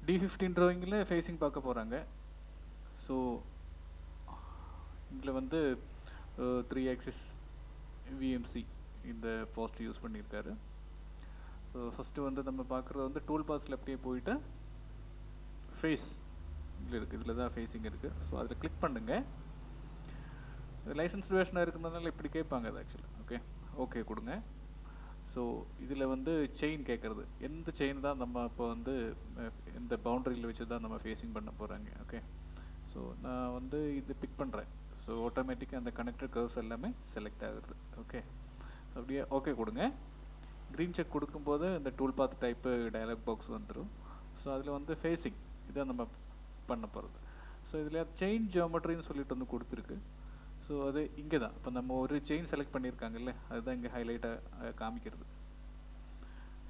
D15 ட்ராயிங்கில் facing பார்க்க போகிறாங்க. ஸோ இதில் வந்து 3 ஆக்சிஸ் விஎம்சி இந்த போஸ்ட் யூஸ் பண்ணியிருக்காரு. ஸோ ஃபஸ்ட்டு வந்து நம்ம பார்க்குறது வந்து டூல் பாக்ஸில் அப்படியே போயிட்டு ஃபேஸ் இதில் இருக்குது, இதில் தான் ஃபேஸிங் இருக்குது. ஸோ அதில் கிளிக் பண்ணுங்கள். லைசன்ஸ் வேர்ஷனாக இருக்கிறதுனால இப்படி கேட்பாங்க அது ஆக்சுவலாக. ஓகே கொடுங்க. ஸோ இதில் வந்து செயின் கேட்குறது, எந்த செயின் தான் நம்ம இப்போ வந்து இந்த பவுண்டரியில் வச்சு தான் நம்ம ஃபேஸிங் பண்ண போகிறாங்க. ஸோ நான் வந்து இது பிக் பண்ணுறேன். ஸோ ஆட்டோமேட்டிக்காக அந்த கனெக்டட் கர்வ்ஸ் எல்லாமே செலக்ட் ஆகுது. அப்படியே ஓகே கொடுங்க. க்ரீன் செக் கொடுக்கும்போது இந்த tool path type dialog box வந்துடும். ஸோ அதில் வந்து ஃபேஸிங் இதான் நம்ம பண்ண போகிறது. ஸோ இதில் செயின் ஜியோமெட்ரின்னு சொல்லிட்டு வந்து கொடுத்துருக்கு. ஸோ அது இங்கே தான் இப்போ நம்ம ஒரு செயின் செலக்ட் பண்ணியிருக்காங்கல்ல, அதுதான் இங்கே ஹைலைட்டாக காமிக்கிறது.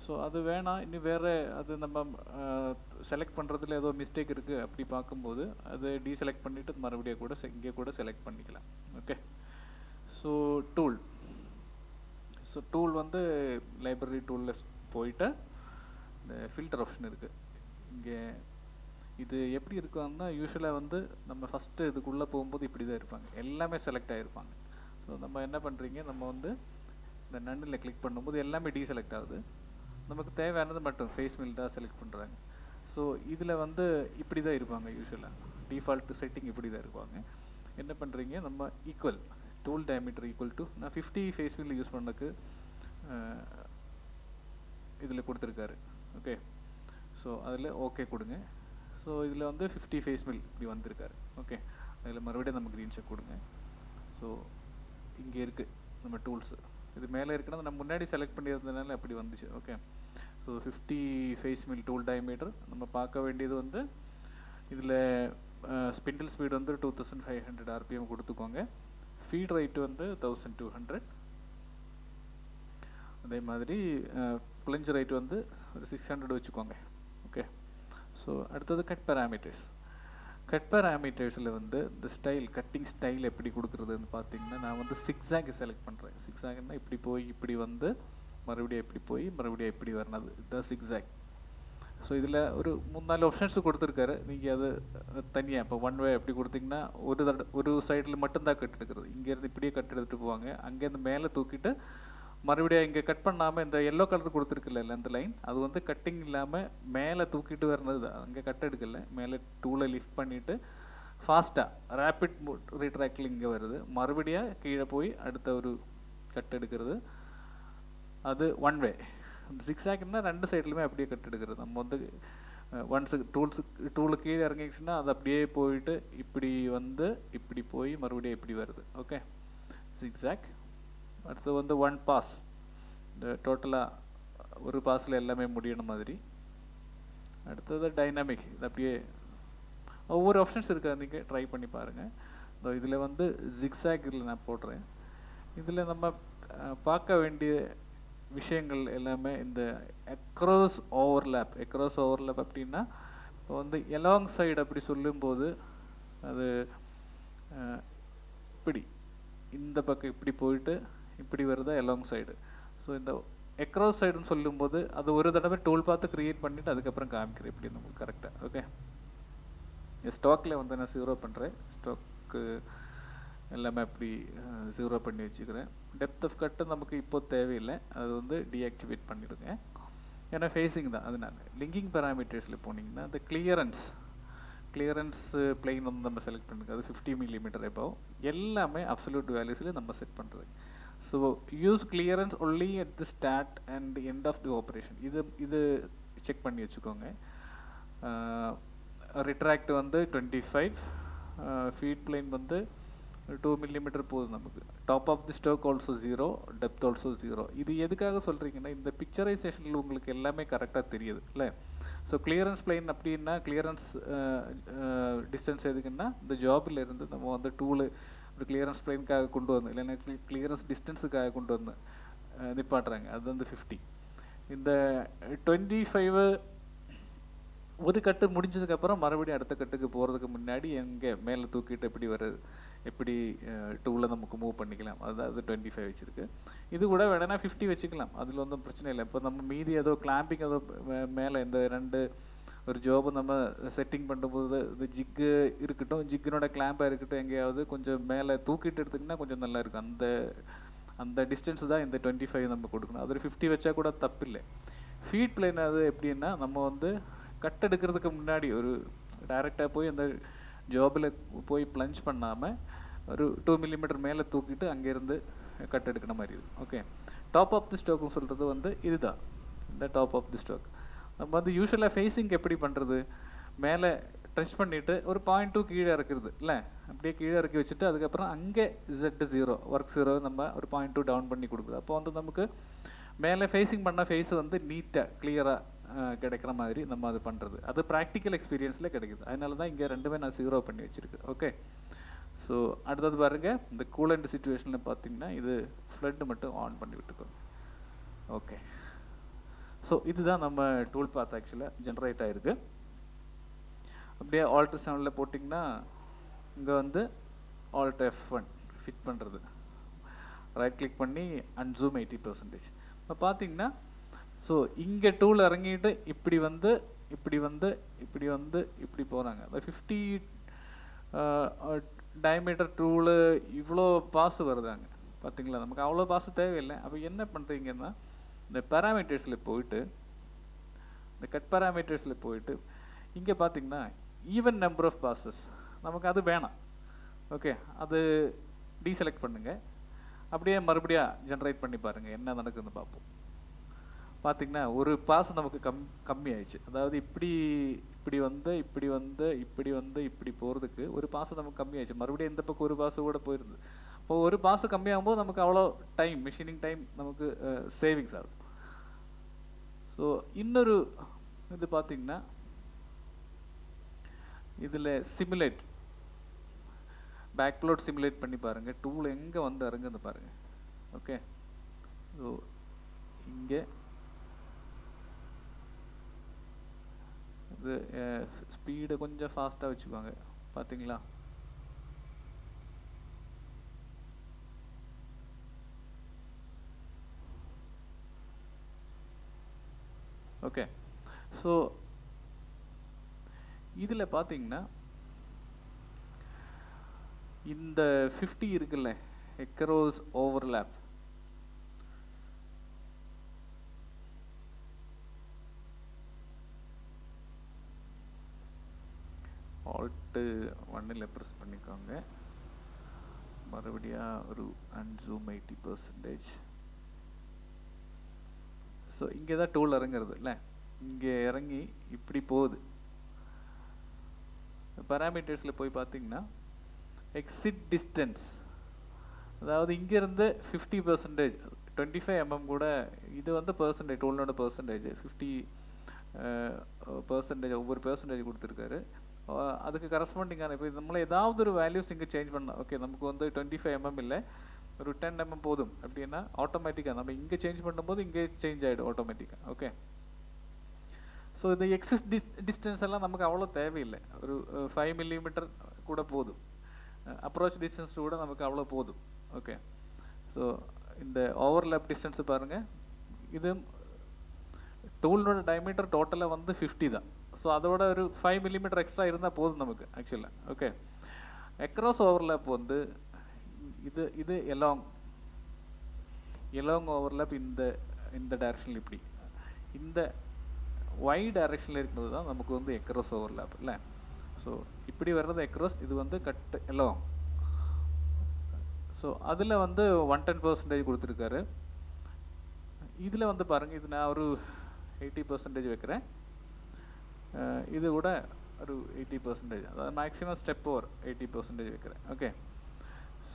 ஸோ அது வேணாம், இன்னும் வேறு அது நம்ம செலக்ட் பண்ணுறதுல ஏதோ மிஸ்டேக் இருக்குது அப்படி பார்க்கும்போது அதை டீசெலக்ட் பண்ணிவிட்டு மறுபடியும் கூட இங்கே கூட செலக்ட் பண்ணிக்கலாம். ஸோ டூல் வந்து லைப்ரரி டூலில் போயிட்டு இந்த ஃபில்டர் ஆப்ஷன் இருக்குது. இங்கே இது எப்படி இருக்குன்னா யூஸ்வலாக வந்து நம்ம ஃபஸ்ட்டு இதுக்குள்ளே போகும்போது இப்படி தான் இருப்பாங்க, எல்லாமே செலக்ட் ஆகிருப்பாங்க. ஸோ நம்ம என்ன பண்ணுறீங்க, நம்ம வந்து இந்த நன்னில் கிளிக் பண்ணும்போது எல்லாமே டீசெலக்ட் ஆகுது. நமக்கு தேவையானது மட்டும் ஃபேஸ் மில் தான் செலக்ட் பண்ணுறாங்க. ஸோ இதில் வந்து இப்படி தான் இருப்பாங்க யூஸ்வலாக, டிஃபால்ட் செட்டிங் இப்படி தான் இருப்பாங்க. என்ன பண்ணுறீங்க, நம்ம equal tool diameter equal to நான் 50 ஃபேஸ் மில் யூஸ் பண்ணக்கு இதில் கொடுத்துருக்காரு. ஸோ அதில் ஓகே கொடுங்க. ஸோ இதில் வந்து 50 ஃபேஸ் மில் இப்படி வந்திருக்காரு. அதில் மறுபடியும் நம்ம க்ரீன் செக் கொடுங்க. ஸோ இங்கே இருக்குது நம்ம டூல்ஸு, இது மேலே இருக்குன்னா நம்ம முன்னாடி செலக்ட் பண்ணியிருந்ததுனால அப்படி வந்துச்சு. So 50 face mill tool diameter நம்ம பார்க்க வேண்டியது வந்து இதில் ஸ்பிண்டில் ஸ்பீடு வந்து 2500 RPM கொடுத்துக்கோங்க. ஃபீட் ரைட்டு வந்து 1200. அதே மாதிரி பிளஞ்ச் ரைட் வந்து ஒரு 600 வச்சுக்கோங்க. ஸோ அடுத்தது கட் பேராமீட்டர்ஸ். கட் பேராமீட்டர்ஸில் வந்து இந்த ஸ்டைல், கட்டிங் ஸ்டைல் எப்படி கொடுக்குறதுன்னு பார்த்தீங்கன்னா, நான் வந்து சிக்ஸாக் செலக்ட் பண்ணுறேன். சிக்ஸாக்னா இப்படி போய் இப்படி வந்து மறுபடியும் இப்படி போய் மறுபடியும் இப்படி வரணுது, இதுதான் சிக்ஸாக். ஸோ இதில் ஒரு 3-4 ஆப்ஷன்ஸ் கொடுத்துருக்காரு. நீங்கள் அது தனியாக இப்போ ஒன் வே எப்படி கொடுத்தீங்கன்னா ஒரு சைடில் மட்டும்தான் கட் எடுக்கிறது, இங்கேருந்து இப்படியே கட் எடுத்துகிட்டு போவாங்க, அங்கேருந்து மேலே தூக்கிட்டு மறுபடியும் இங்கே கட் பண்ணாமல் இந்த எல்லோ கலர் கொடுத்துருக்குல்ல அந்த லைன், அது வந்து கட்டிங் இல்லாமல் மேலே தூக்கிட்டு வரணுது தான். அங்கே கட் எடுக்கல, மேலே டூலை லிஃப்ட் பண்ணிவிட்டு ஃபாஸ்ட்டாக ரேப்பிட் ரீட்ராக்டில் இங்கே வருது, மறுபடியும் கீழே போய் அடுத்த ஒரு கட் எடுக்கிறது, அது ஒன் வே. சிக்ஸாக்னா ரெண்டு சைட்லையுமே அப்படியே கட் எடுக்கிறது. நம்ம வந்து ஒன்ஸ் டூலு கீழே இறங்கிடுச்சுன்னா அது அப்படியே போயிட்டு இப்படி வந்து இப்படி போய் மறுபடியும் இப்படி வருது. சிக்ஸாக். அடுத்து வந்து ஒன் பாஸ், இந்த டோட்டலாக ஒரு பாஸில் எல்லாமே முடியணும் மாதிரி. அடுத்தது டைனாமிக், இது அப்படியே ஒவ்வொரு ஆப்ஷன்ஸ் இருக்குது, நீங்கள் ட்ரை பண்ணி பாருங்கள். இதில் வந்து ஜிக்ஸாக் இதில் நான் போடுறேன். இதில் நம்ம பார்க்க வேண்டிய விஷயங்கள் எல்லாமே இந்த அக்ராஸ் ஓவர்லேப். அக்ராஸ் ஓவர்லேப் அப்படின்னா இப்போ வந்து எலாங் சைடு அப்படி சொல்லும்போது அது இப்படி இந்த பக்கம் இப்படி போயிட்டு இப்படி வருதா எலாங் சைடு. ஸோ இந்த அக்ராஸ் சைடுன்னு சொல்லும்போது அது ஒரு தடவை டூல் பார்த்து க்ரியேட் பண்ணிவிட்டு அதுக்கப்புறம் காமிக்கிறேன் இப்படி நமக்கு கரெக்டாக. ஸ்டாக்கில் வந்து நான் 0 பண்ணுறேன், ஸ்டாக்கு எல்லாமே அப்படி 0 பண்ணி வச்சுக்கிறேன். டெப்த் ஆஃப் கட்டு நமக்கு இப்போ தேவையில்லை, அது வந்து டீஆக்டிவேட் பண்ணிவிடுங்க, ஏன்னா ஃபேஸிங் தான். அதனால லிங்கிங் பேராமீட்டர்ஸில் போனீங்கன்னா அந்த கிளியரன்ஸ் பிளெயின் வந்து நம்ம செலக்ட் பண்ணுங்க, அது 50 mm எபவ், எல்லாமே அப்சல்யூட் வேல்யூஸில் நம்ம செட் பண்ணுறது. So use clearance only at the start and end of the operation, இது செக் பண்ணி வச்சுக்கோங்க. ரிட்ராக்ட் வந்து 25, ஃபீட் பிளைன் வந்து 2 mm போகுது நமக்கு. Top of the stroke also 0, depth also 0. இது எதுக்காக சொல்கிறீங்கன்னா இந்த பிக்சரைசேஷனில் உங்களுக்கு எல்லாமே கரெக்டாக தெரியுது இல்லை. ஸோ கிளியரன்ஸ் பிளைன் அப்படின்னா கிளியரன்ஸ் டிஸ்டன்ஸ் எதுக்குன்னா இந்த ஜாபில் இருந்து நம்ம வந்து டூலு ஒரு கிளியரன்ஸ் பிளைனுக்காக கொண்டு வந்து இல்லைன்னா கிளியரன்ஸ் டிஸ்டன்ஸுக்காக கொண்டு வந்து நிப்பாட்டுறாங்க, அது வந்து 50. இந்த 25 ஒரு கட்டு முடிஞ்சதுக்கப்புறம் மறுபடியும் அடுத்த கட்டுக்கு போகிறதுக்கு முன்னாடி எங்கே மேலே தூக்கிட்டு எப்படி வருது, எப்படி டூவில் நமக்கு மூவ் பண்ணிக்கலாம், அது 25 வச்சுருக்கு. இது கூட வேணா 50 வச்சுக்கலாம், அதில் ஒன்றும் பிரச்சனை இல்லை. இப்போ நம்ம மீதி ஏதோ கிளாம்பிங் ஏதோ மேலே இந்த 2 ஒரு ஜாப் நம்ம செட்டிங் பண்ணும்போது இந்த ஜிக்கு இருக்கட்டும், ஜிக்கினோட கிளாம்பாக இருக்கட்டும், எங்கேயாவது கொஞ்சம் மேலே தூக்கிட்டு எடுத்திங்கன்னா கொஞ்சம் நல்லா இருக்கும். அந்த டிஸ்டன்ஸ் தான் இந்த 25 நம்ம கொடுக்கணும். அது 50 வச்சா கூட தப்பில்லை. ஃபீட் பிளேன் அது எப்படின்னா, நம்ம வந்து கட் எடுக்கிறதுக்கு முன்னாடி ஒரு டைரெக்டாக போய் அந்த ஜாபில் போய் ப்ளஞ்ச் பண்ணாமல் ஒரு 2 மில்லிமீட்டர் மேலே தூக்கிட்டு அங்கேருந்து கட் எடுக்கிற மாதிரி இருக்கும். ஓகே, டாப் ஆஃப் தி ஸ்டோக்குன்னு சொல்கிறது வந்து இதுதான், இந்த டாப் ஆஃப் தி ஸ்டோக். நம்ம வந்து யூஸ்வலாக ஃபேஸிங் எப்படி பண்ணுறது, மேலே டச் பண்ணிவிட்டு ஒரு 0.2 கீழே இறக்குறது இல்லை, அப்படியே கீழே இறக்கி வச்சுட்டு அதுக்கப்புறம் அங்கே Z0 ஒர்க் 0 நம்ம ஒரு 0.2 டவுன் பண்ணி கொடுக்குது. அப்போ வந்து நமக்கு மேலே ஃபேஸிங் பண்ண ஃபேஸ் வந்து நீட்டாக கிளியராக கிடைக்கிற மாதிரி நம்ம அது பண்ணுறது. அது ப்ராக்டிக்கல் எக்ஸ்பீரியன்ஸில் கிடைக்குது. அதனால தான் இங்கே ரெண்டுமே நான் 0 பண்ணி வச்சுருக்கு. ஓகே, ஸோ அடுத்தது பாருங்கள், இந்த கூலண்ட் சுச்சுவேஷனில் பார்த்தீங்கன்னா இது ஃப்ளட் மட்டும் ஆன் பண்ணி விட்டுக்கோங்க. ஓகே, ஸோ இதுதான் நம்ம டூல் பாத் ஆக்சுவலாக ஜென்ரேட் ஆகிருக்கு. அப்படியே ஆல்ட் 7 போட்டிங்கன்னா இங்கே வந்து ஆல்ட் F1 ஃபிட் பண்ணுறது, ரைட் கிளிக் பண்ணி அன்சூம் 80%. இப்போ பார்த்தீங்கன்னா ஸோ இங்கே டூல் இறங்கிட்டு இப்படி வந்து இப்படி வந்து இப்படி வந்து இப்படி போகிறாங்க. அந்த 50 டயமீட்டர் டூலு இவ்வளோ பாசு வருதாங்க. பார்த்தீங்களா, நமக்கு அவ்வளோ பாசு தேவையில்லை. அப்போ என்ன பண்ணுறீங்கன்னா, இந்த பேராமீட்டர்ஸில் போயிட்டு, இந்த கட் பேராமீட்டர்ஸில் போயிட்டு இங்கே பார்த்தீங்கன்னா ஈவன் நம்பர் ஆஃப் பாசஸ் நமக்கு அது வேணாம். ஓகே, அது டீசெலக்ட் பண்ணுங்கள். அப்படியே மறுபடியும் ஜென்ரேட் பண்ணி பாருங்கள் என்ன நடக்குதுன்னு பார்ப்போம். பார்த்தீங்கன்னா ஒரு பாஸ் நமக்கு கம்மி ஆயிடுச்சு. அதாவது இப்படி வந்து இப்படி போகிறதுக்கு ஒரு பாசு நமக்கு கம்மி ஆயிடுச்சு. மறுபடியும் இந்த பக்கம் ஒரு பாசு கூட போயிருது. இப்போ ஒரு பாசு கம்மியாகும்போது நமக்கு அவ்வளோ டைம், மிஷினிங் டைம் நமக்கு சேவிங்ஸ் ஆகும். ஸோ இன்னொரு இது பார்த்தீங்கன்னா இதில் சிமுலேட் பேக்லோட் சிமுலேட் பண்ணி பாருங்கள். டூல் எங்கே வந்து இறங்குன்னு பாருங்கள். ஓகே, ஸோ இங்கே இது ஸ்பீடை கொஞ்சம் ஃபாஸ்ட்டாக வச்சுக்கோங்க. பார்த்தீங்களா, ஓகே. ஸோ இதில் பார்த்தீங்கன்னா இந்த 50 இருக்குல்ல, எக்கரோஸ் ஓவர்லேப், ஆல்ட் 1 ப்ரெஸ் பண்ணிக்கோங்க. மறுபடியும் ஒரு அன்சூம் 80%. ஸோ இங்கே தான் டூல் இறங்குறது இல்லை, இங்கே இறங்கி இப்படி போகுது. பேராமீட்டர்ஸில் போய் பார்த்தீங்கன்னா எக்ஸிட் டிஸ்டன்ஸ், அதாவது இங்கேருந்து 50%, 25 mm கூட, இது வந்து பர்சன்டேஜ், டூலோட பர்சன்டேஜ் 50% ஒவ்வொரு பர்சன்டேஜ் கொடுத்துருக்காரு. அதுக்கு கரஸ்பாண்டிங்கான இப்போ நம்மள ஏதாவது ஒரு வேல்யூஸ் இங்கே சேஞ்ச் பண்ணலாம். ஓகே, நமக்கு வந்து 25 mm இல்லை, ஒரு 10 mm போதும் அப்படின்னா ஆட்டோமேட்டிக்காக நம்ம இங்கே சேஞ்ச் பண்ணும்போது இங்கே சேஞ்ச் ஆகிடும் ஆட்டோமேட்டிக்காக. ஓகே, ஸோ இந்த எக்ஸிஸ் டிஸ்டன்ஸ் எல்லாம் நமக்கு அவ்வளோ தேவையில்லை. ஒரு 5 mm கூட போதும். அப்ரோச் டிஸ்டன்ஸ் கூட நமக்கு அவ்வளோ போதும். ஓகே, ஸோ இந்த ஓவர்லேப் டிஸ்டன்ஸ் பாருங்கள், இது டூலோட டயமீட்டர் டோட்டலாக வந்து 50 தான். ஸோ அதோட ஒரு 5 mm எக்ஸ்ட்ரா இருந்தால் போதும் நமக்கு ஆக்சுவலாக. ஓகே, அக்ராஸ் ஓவர்லேப் வந்து இது எலாங் ஓவர்லேப் இந்த டைரக்ஷனில் இப்படி, இந்த ஒய் டைரக்ஷனில் இருக்கிறது தான் நமக்கு வந்து எக்ராஸ் ஓவர்லேப் இல்லை. ஸோ இப்படி வர்றது எக்ராஸ், இது வந்து கட் எலாங். ஸோ அதில் வந்து 110% கொடுத்துருக்காரு. இதில் வந்து பாருங்கள், இது நான் ஒரு 80% வைக்கிறேன். இது கூட ஒரு 80%, அதாவது மேக்ஸிமம் ஸ்டெப் ஓவர் 80% வைக்கிறேன். ஓகே,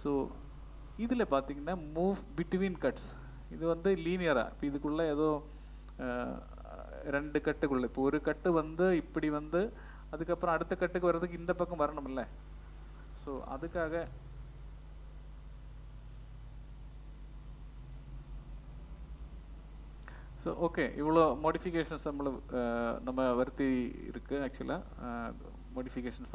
ஸோ இதில் பார்த்தீங்கன்னா மூவ் பிட்வீன் கட்ஸ், இது வந்து லீனியராக, இப்போ இதுக்குள்ளே ஏதோ 2 கட்டுக்குள்ளே, இப்போ ஒரு கட்டு வந்து இப்படி வந்து அதுக்கப்புறம் அடுத்த கட்டுக்கு வர்றதுக்கு இந்த பக்கம் வரணும்ல. ஸோ அதுக்காக ஸோ ஓகே, இவ்வளோ மாடிஃபிகேஷன்ஸ் நம்ம வருத்தி இருக்குது. ஆக்சுவலாக மாடிஃபிகேஷன்ஸ்